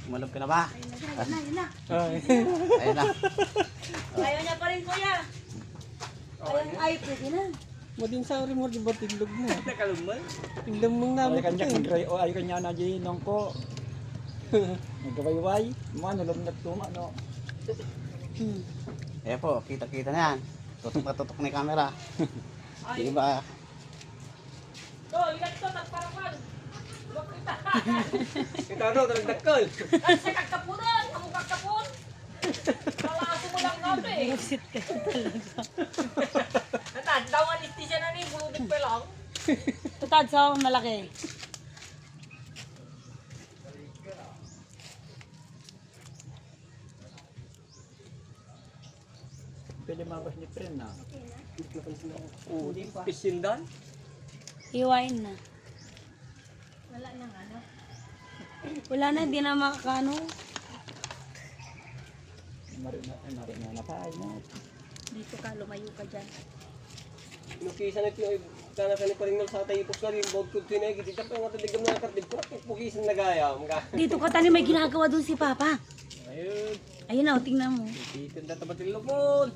Kumalog ka na ba? Ayun na. Ayun na. Ayaw niya pa rin, kuya. Ay, pwede na. Mading sa rin mo, di ba tiglog mo? Nakalumal. Tiglog mong namin Ay kanya kagray o ay kanya na di nong ko. Nagkawayway. Mga nalom na tuma no. Ayan po, kita-kita na yan. Tutok na tutok na yung camera. Di ba? Oh, ilan ito, nagparapan. Ito ano, talagdakol. Ay, sa kagkapunan, ang kagkapun. Kalaso mo lang kami. Busit ka talaga. Natad, daw anesthesia na ni, bulunod pa lang. Tatad sa malaki. Pwede mabas ni friend na. Oo, di pisindan. Iwain na. Wala na ano? Wala na, hindi na makakano. Marina na pa ay na. Dito ka, lumayo ka dyan. Nukisa na ito, kana ka ni paringal sa tayo ipos na rin, bawag ko ito na, kita pa yung mataligam na kartid ko, pukisan na gaya. Dito ka, tani may ginagawa doon si Papa. Ayun, Ayun na, tingnan mo. itin na tabat yung lupon.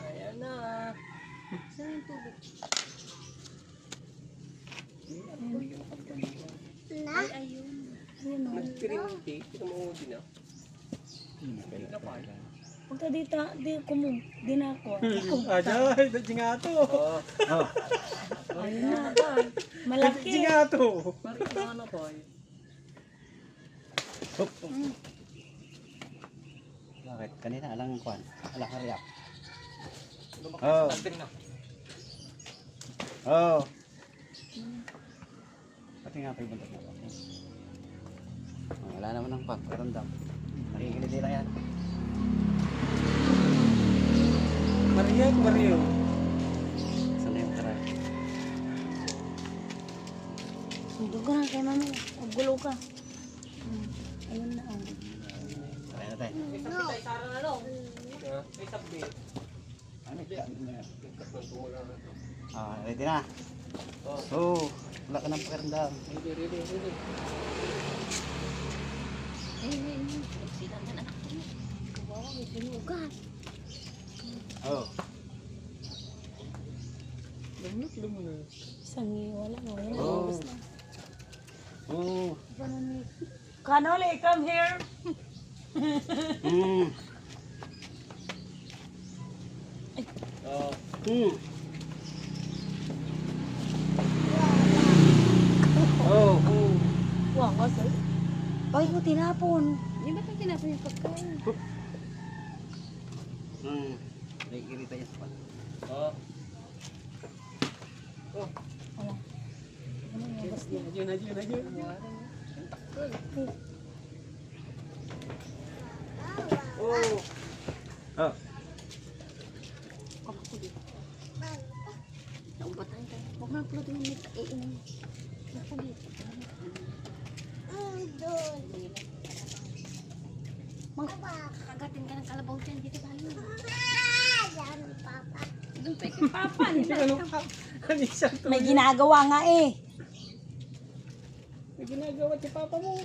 Ayan na. Saan yung tubig? Ay, ayun. Ayun o. Nagpirinti, ito mo din na. Punta dito, di na ako. Ajay, dati nga ito. Ayun na ba? Malaki. Dati nga ito. Bakit? Kanina alang kwan. Alang karyak. Oh. Oh. Pati nga pa yung buntot na ba? Oh, wala naman ng pagkarandam. Nakikiliti lang yan. Mario. Saan na yung karay? Sundo ka na kay mami. Maggulo ka. Ayun na. Karay na tayo. Ano yan? Ah, ready na. Oh, wala ka ng pakiramdam. Sila na anak ko. Kawawa, may sinugan. Oh. Sangi, wala mo. Oh. Oh. Kanoli, come here. Mm. Mm. Oh. Wah, kasi. Ay, mo tinapon. Hindi ba ito tinapon yung pagkain? Hmm. Nakikirita yan sa pan. Wala. Ano yung bas niya? Ayun. Oh. Oh. Ako dito. Naubatan ka. Huwag na upload yung may kainan. Ako dito. Mang, kagatin ka ng kalabaw dyan. Dito tayo. Doon tayo kay Papa. Ano isang to? May ginagawa nga eh. May ginagawa si Papa mo.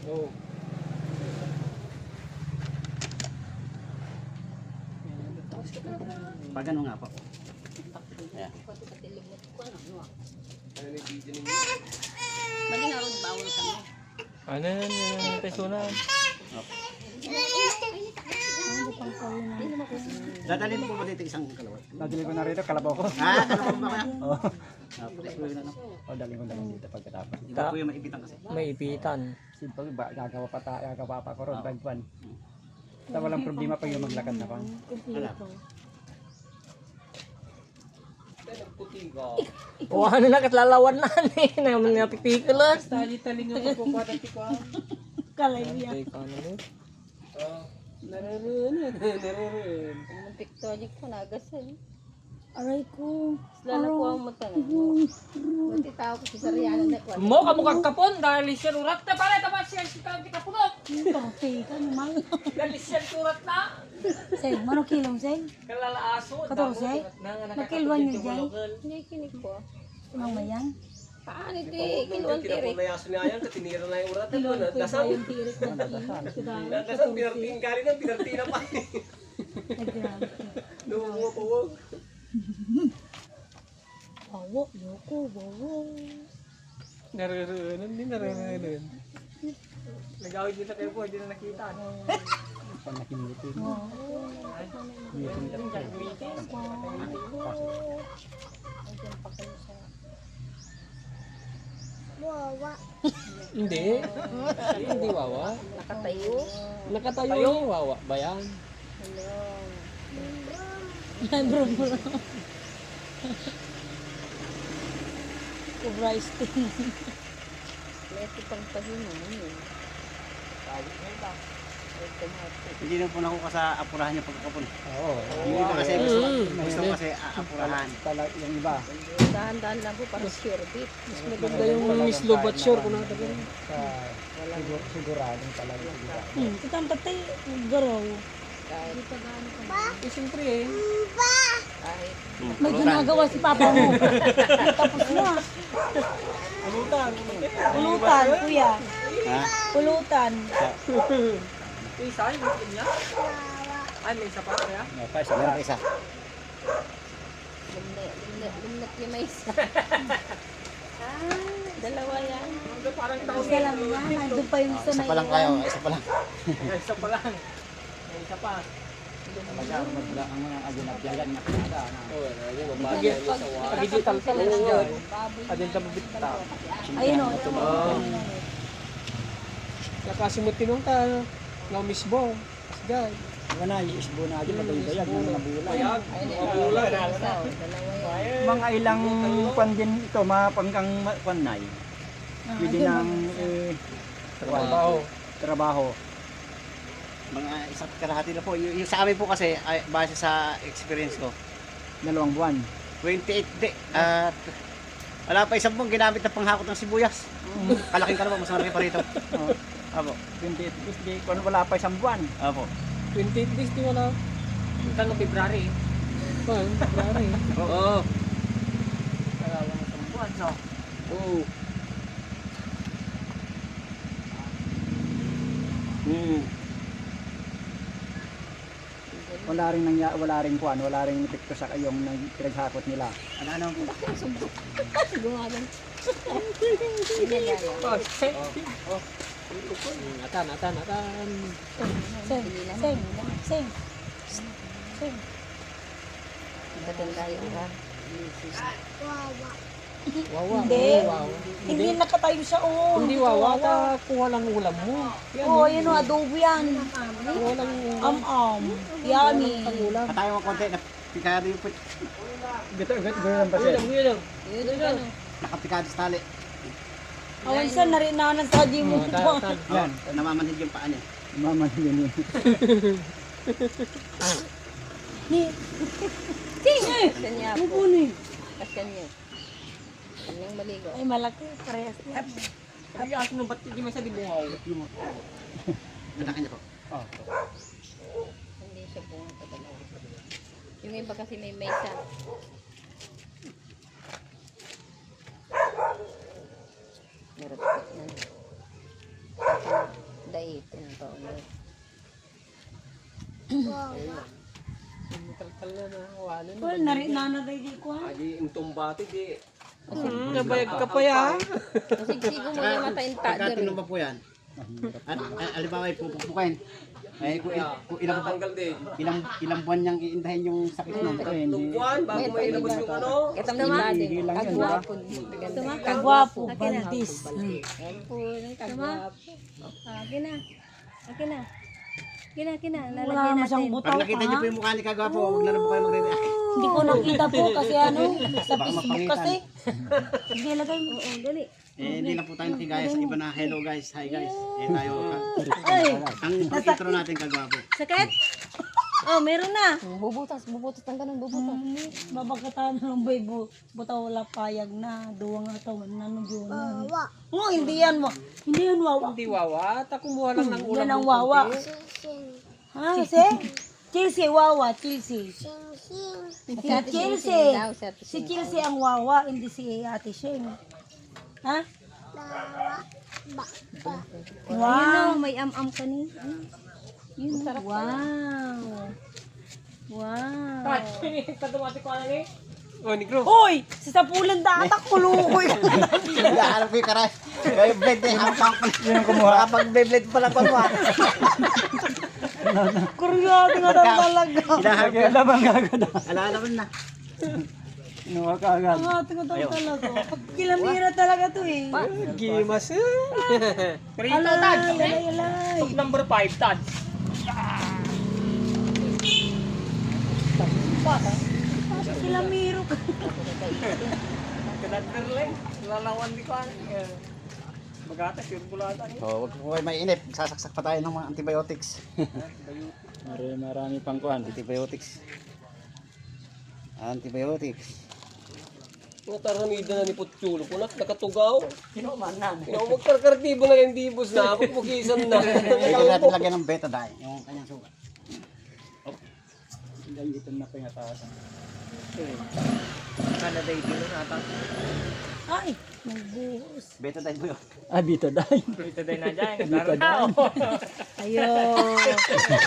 Oh. Pag ano nga po. Ayan. Malingaron, bawal kami. Ano yan, pesunan? Dadalhin mo ba dito isang kalawat? Nadali ko na rito kalabaw ko. Ah, kalawat ba kaya? Oo. Pwede na no? O dali ko na lang dito pagkatapos. Iba po yung maipitan kasi. May ipitan. Simple ba gagawa pa ko ron bagwan. Basta walang problema pag yung maglakad na pa. O ano na katlalawan na eh. Naman nga pipikulan. Tali-tali nga po pa dati ko. Kalaya. Nararoon. Pictoric ko nagasal. Aray ko. Lalo ko ang mata na. Buti tao ko si Sariana na ko. Mo kamukhang kapon dahil siya urat na pala dapat siya si kapunok. Pati ka naman. Dahil siya urat na. Seng, mano kilong seng? Kalalaaso. 14? Nakilwan niyo dyan? Kinikinig ko. Mamayan? Paano ito Pawag eh? nung Kiluang dyan, tirik. kinapulayaso niya yan, katinira na yung urat. Kiluan ko Dasal. yung tirik na Dasal, pinartiin ka rin, pinartiin na pa. Pawag. Bawo, loko, bawo. Naririnan, hindi naririnan. Nag-awit kita kayo po, hindi na nakita. Pag nakimitin. Hindi. Hindi wawa. Nakatayo. Nakatayo yung wawa ba yan? Yan, bro, bro. Rice tin. May pang pahinom. Hindi na po nakuha sa apurahan niya pagkakapon. Oo. Yung iba kasi gusto kasi apurahan. Talag yung iba. Dahan-dahan lang po para sure beat. Mas maganda yung slow but sure kung nakatagal. Siguradong talaga yung iba. Kitang patay, garaw. Kahit Eh, siyempre eh. kahit May ginagawa si papa mo. Tapos na. Pulutan. Pulutan, kuya. Ha? Pulutan. Isa, yung itim niya? Ay, may isa pa kaya? Meron isa. lumnat yung may isa. Dalawa yan. Parang taon Isa lang yan. Nandun pa yung isa Isa na pa lang kayo, isa pa lang. Isa pa lang. May isa pa. Talaga, ang mga aginapyagan na pinada. Oo, yun. Mabagyan niya sa wala. Digital pa lang yan. Adin ka mabita. ayun o. Nakasimot tinong ta. Nga misbo. Asgay. Mga na, isbo na agad mataybayag ng mga bulan. Bayag. Mga bulan. Isa, dalawa yan. Mga ilang kwan din ito, mga pangkang kwanay. Pwede ng Trabaho. trabaho. Mga isa't kalahati na po. Yung sa amin po kasi, ay, base sa experience ko, 2 buwan. 28 di. At wala pa isang buong ginamit na panghakot ng sibuyas. Kalaking kalabaw, mas malaki pa rito. Oh, Apo. 28 days, di, kung wala pa 1 buwan. Apo. 28 days di wala. Ito ng February. February. Oo. Oo. Wala ring kwan, wala ring epekto sa kayong pinaghakot nila. Ano po? Gumagan. Atan. Sing, sing, sing. Sing. Dating tayo ka. Wawa. Hindi. Wawa. Hindi nakatayo siya. Oo. Hindi wawa. Ta, kuha lang ulam mo. Oo, yun o. Adobo yan. Kuha lang Yummy. ulam. Katayo mo konti, napikado yung put. Gano'n ba siya? Ulam. Yun ka no. Nakapikado sa tali. Awan siya, narinanan sa di mo. Yan, Namamanhid yung paa niya. mama yun yun. Kasyan niya po. Pupunin. Kasyan niya. Kanyang maligo. Ay, malaki. Parehas na. Ay, aso na ba't hindi may sabi mo? Anak niya po. Oh. Hindi siya pumunta talaga. Yung iba kasi may mesa. Meron po na. Dahil tinataon na. Kalkal na wala na. Well, narinanan tayo di ko ha. Adi, yung tumbati di. Nabayag ka pa ya. Kasi sigo mo yung mata yung Pagka tader. tinumba po yan, alibawa ay pupukpukin. Ay, kung ilang buwan niyang iindahin yung sakit nun. Tungkuan, bago may ilabas yung ano. Katam ni Madi. Kagwapo. Kagwapo, Valdis. Yan po, kagwapo. Kina. Kina. Kina. Wala masyang butaw Pag nakita niyo po pa. yung mukha ni Kagwapo, huwag na rin po kayo magre-react. Hindi ko nakita po kasi ano, sa Baka Facebook mapangitan. kasi. Hindi lagay mo. Oo, dali. Hindi na po tayo nakigaya sa iba na hello guys, hi guys. Tayo, Ay, ang intro natin Kagwapo. sakit? Oh, meron na. Bubutas ng ganun, bubutas. Babagkatan ng baybo. Butaw wala payag na. Duwang atawan na nung yun. Oh, hindi yan mo. Hindi yan wawa. Hindi wawa, ta kumuha lang ng ulam. Yan ang ng wawa. konti. Ha, Chelsea, wawa, Chelsea. Si Chelsea. Si Chelsea ang wawa, hindi si Ate Sheng. Ha? Wow. Wow. May am-am ka ni. Yun. Wow. Wow. Katumati ko ano ni? Oh, negro. Uy! Sa sapulan datak, kulukoy ka na. Nag-aalap ko yung karay. Yung blade eh. Yung kumuha. Kapag blade pala kumuha. Kuryado nga lang talaga. Hinaharap Alam ang gagawin. Alaala ko na. Inuha ka agad. Ang ating nga talaga. Kilamira talaga to eh. Gimas. Alay, alay, alay. Number 5, Tad. Kilamiro ka. Kadaderleng. Lalawan di ko ano. Magatas, sirkulata niya. Oh, wag po kayo mainip. Sasaksak pa tayo ng mga antibiotics. Marami pang kuhan. Antibiotics. Antibiotics. Nga taramida na ni Putchulo. Kunak nakatugaw. Kinuman na. Magkarkartibo na yung dibos na. Pagpukisan na. Pwede natin lagyan ng betadine. Yung kanyang sugat. Dito na pa yung atasan. Kanaday dito na ata. Ay, nagbuhos. Betadine po yun. Ah, betadine. Ito din na dyan. Betadine. Ayun.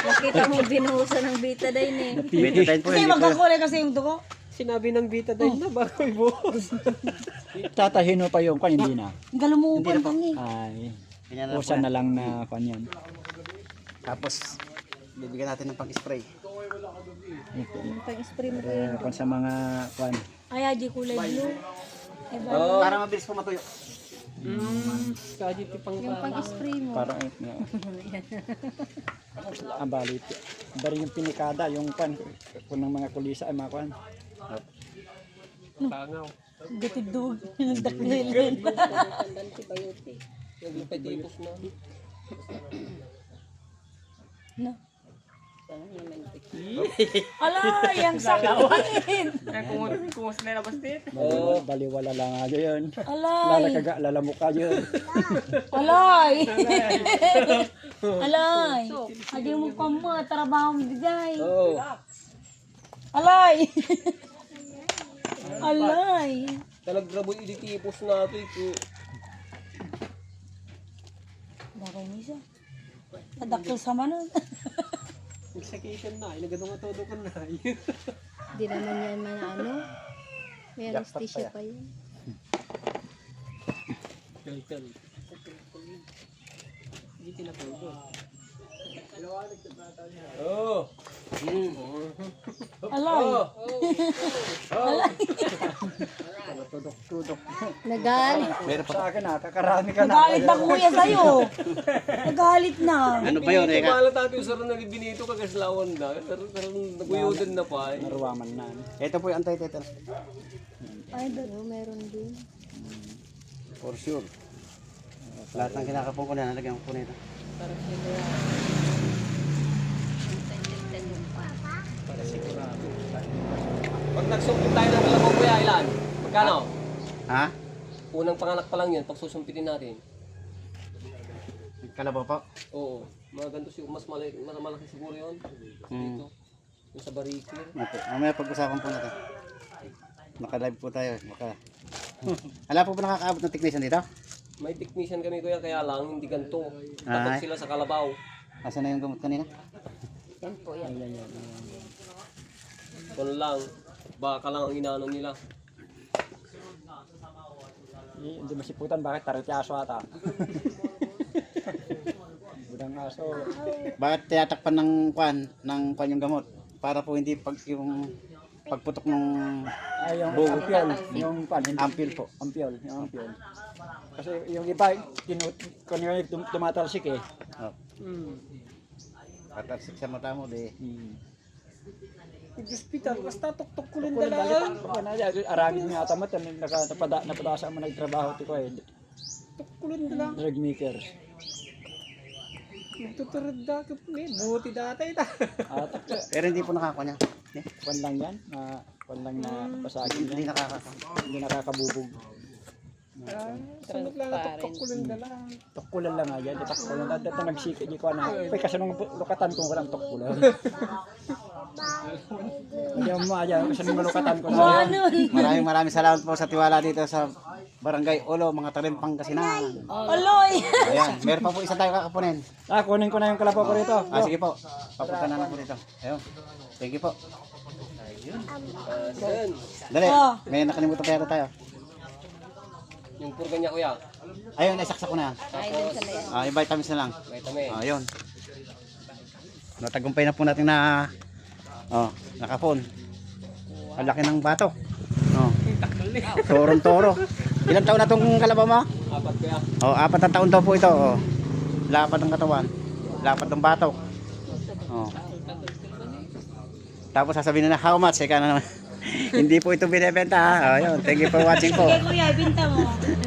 Nakita mo binuhusan ng betadine eh. Betadine po Kasi yun. magkakulay kasi yung dugo. Sinabi ng betadine na bago ibuhos. Tatahin mo pa yung kuhan, hindi na. Ang galumupan pa niya. Ay, Ganyan na po usan yan. na lang na kuhan yan. Tapos, bibigyan natin ng pang-spray. Yung pang-spray mo kayo. Kung sa mga kuhan. Ay, aji kulay blue. Ay, ba? Para mabilis po matuyo. Kajit pang Yung pang-spray mo. Parang, ang balit. Bari yung pinikada, yung kuhan, kung ng mga kulisa ay mga kuhan. tangaw. Gatidug. Nagdaklilin. Antibiotic. Naglipay tipos na. No. Sana naman ito. Ala, yung sakawin. Kumus na labastit. Baliwala lang nga yun. Alay. Lalamok ka yun. Alay. Alay. Adi mo pa mo, trabaho mo digay. Oo. Alay. Alay. Talagrabo iditipos na ito. Dakay mo siya. Adakto sa manon. Execution na. Inagadong nga todo ka na. Di naman yan man ano. May anesthesia pa yun. Kal. Hindi tinapulgo. Oo. Alay. Tudok-tudok. Nagalit. Meron pa. Sa akin kakarami ka na. Nagalit na kuya sa'yo. Nagalit na. Ano ba yun? Kumala tayo sa rin na binito kagaslawan na. Pero naguyudan na pa eh. Naruwaman na. Ito po yung anti-tetanus. Ay, dalo, meron din. For sure. Lahat ng kinakapong ko na, nalagyan ko na ito. Para siguro. Para sigurado. Pag nagsumpit tayo ng kalabaw kuya, ilan? Magkano? Ha? Unang panganak pa lang yun, pag susumpitin natin. Kalabaw po? Oo. Mga ganito siguro, mas malaki siguro yun. Dito. Yung sa barikir. Okay. Mamaya pag-usapan po natin. Naka-live po tayo. Ala po ba nakakaabot ng technician dito? May technician kami kuya, kaya lang hindi ganito. Ay. Takot sila sa kalabaw. Asan na yung gamot kanina? Yan po yan. Kung lang, baka lang ang inaano nila. Hindi masiputan, bakit tarityaso ata? Budang aso. Bakit tinatakpan ng kwan yung gamot? Para po hindi yung pagputok ng Ay, yung Bugo. ampiol. Yung pan, hindi. ampil po. Ampiol, yung ampiol. Kasi yung iba, kung yung tumatalsik eh. Oh. Patalsik sa mata mo, di. Hospital, basta tuktok ko Kung balik, arangin nga tamat, napadasa mo nagtrabaho ito ko eh. Kulun lang. Drug maker. Nagtuturad na ka po eh. Buti dati ita. At Pero hindi po nakakanya. kwan lang yan, kwan lang na pasagin Hindi yan. Hindi nakakabubog. Sunod lang na tuktok kulun na lang. Tukkulan lang nga yan, tukkulan. Dito nagsika, di ko na. Kasi nung lukatan ko walang tukkulan. Hindi mo aja, kasi nung lukatan ko na. Ano? Maraming salamat po sa tiwala dito sa Barangay Olo, mga talim Pangasinan. Aloy! Ayan, meron pa po isa tayo kakapunin. Kunin ko na yung kalabaw ko rito. Sige po. Papunta na lang po dito. Ayun. Thank you po. Yan. Dali. May nakalimutan pa yata tayo. Yung purga niya kuya. Ayun, isaksak ko na. Ay, dun sa layan. Yung vitamins na lang. Vitamin. Ayun. Natagumpay na po natin na nakapon. Ang laki ng bato. Torong-toro. Ilang taon na itong kalabaw mo? 4 kuya. 4 na taon daw po ito. Lapat ng katawan. Lapat ng batok. Tapos sasabihin na how much? Eka na naman. Hindi po ito binibenta ha. Ayun. Thank you for watching po. Kuya, ibinta mo.